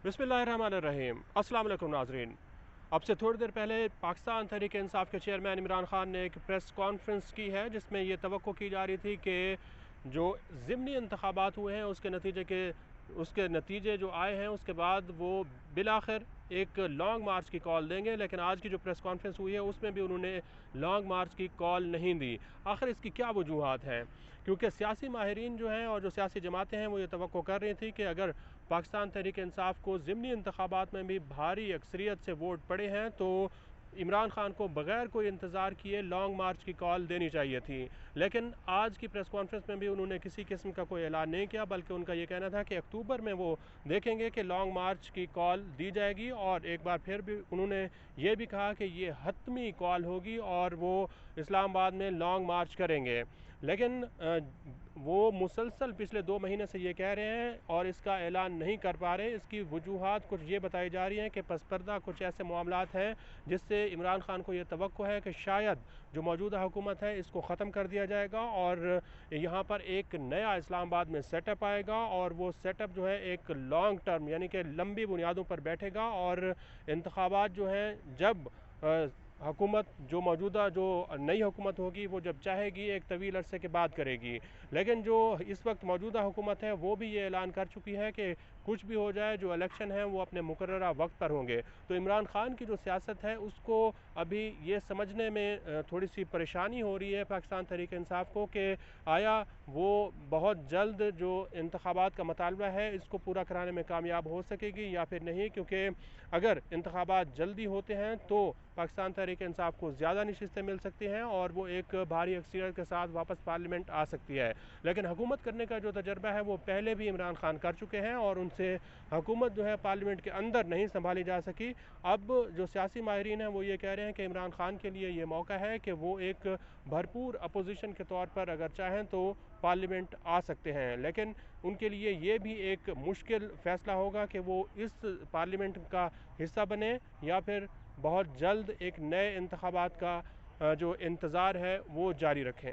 बिस्मिल्लाहिर्रहमानिर्रहीम। अस्सलाम वालेकुम नाज़रीन। अब से थोड़ी देर पहले पाकिस्तान तहरीक इंसाफ के चेयरमैन इमरान खान ने एक प्रेस कॉन्फ्रेंस की है, जिसमें ये तवक्को की जा रही थी कि जो ज़िमनी इंतखाबात हुए हैं उसके नतीजे जो आए हैं उसके बाद वो बिलाखिर एक लॉन्ग मार्च की कॉल देंगे। लेकिन आज की जो प्रेस कॉन्फ्रेंस हुई है उसमें भी उन्होंने लॉन्ग मार्च की कॉल नहीं दी। आखिर इसकी क्या वजूहात हैं? क्योंकि सियासी माहिरीन जो हैं और जो सियासी जमातें हैं वो ये तवक्को कर रही थी कि अगर पाकिस्तान तहरीक इंसाफ को ज़िमनी इंतखाबात में भी भारी अक्सरियत से वोट पड़े हैं तो इमरान खान को बग़ैर कोई इंतज़ार किए लॉन्ग मार्च की कॉल देनी चाहिए थी। लेकिन आज की प्रेस कॉन्फ्रेंस में भी उन्होंने किसी किस्म का कोई ऐलान नहीं किया, बल्कि उनका ये कहना था कि अक्टूबर में वो देखेंगे कि लॉन्ग मार्च की कॉल दी जाएगी। और एक बार फिर भी उन्होंने ये भी कहा कि ये हतमी कॉल होगी और वो इस्लामाबाद में लॉन्ग मार्च करेंगे। लेकिन वो मुसलसल पिछले 2 महीने से ये कह रहे हैं और इसका ऐलान नहीं कर पा रहे। इसकी वजूहात कुछ ये बताई जा रही हैं कि पसपर्दा कुछ ऐसे मामलात हैं जिससे इमरान खान को ये तवक्को है कि शायद जो मौजूदा हुकूमत है इसको ख़त्म कर दिया जाएगा और यहाँ पर एक नया इस्लामाबाद में सेटअप आएगा और वो सेटअप जो है एक लॉन्ग टर्म यानी कि लंबी बुनियादों पर बैठेगा और इंतखाबात जो हैं जब हुकूमत जो मौजूदा जो नई हुकूमत होगी वो जब चाहेगी एक तवील अरसे के बाद करेगी। लेकिन जो इस वक्त मौजूदा हुकूमत है वो भी ये ऐलान कर चुकी है कि कुछ भी हो जाए जो इलेक्शन है वो अपने मुकर्ररा वक्त पर होंगे। तो इमरान खान की जो सियासत है उसको अभी ये समझने में थोड़ी सी परेशानी हो रही है पाकिस्तान तहरीक इंसाफ को कि आया वो बहुत जल्द जो इंतखाबात का मुतालबा है इसको पूरा कराने में कामयाब हो सकेगी या फिर नहीं। क्योंकि अगर इंतखाबात जल्दी होते हैं तो पाकिस्तान तहरीक इंसाफ को ज़्यादा नशिस्तें मिल सकती हैं और वो एक भारी अक्सरियत के साथ वापस पार्लियामेंट आ सकती है। लेकिन हुकूमत करने का जो तजर्बा है वो पहले भी इमरान खान कर चुके हैं और उनसे हुकूमत जो है पार्लियामेंट के अंदर नहीं संभाली जा सकी। अब जो सियासी माहिरीन हैं वो ये कह रहे हैं कि इमरान खान के लिए ये मौका है कि वो एक भरपूर अपोजिशन के तौर पर अगर चाहें तो पार्लियामेंट आ सकते हैं। लेकिन उनके लिए ये भी एक मुश्किल फ़ैसला होगा कि वो इस पार्लियामेंट का हिस्सा बने या फिर बहुत जल्द एक नए इंतखाबात का जो इंतज़ार है वो जारी रखें।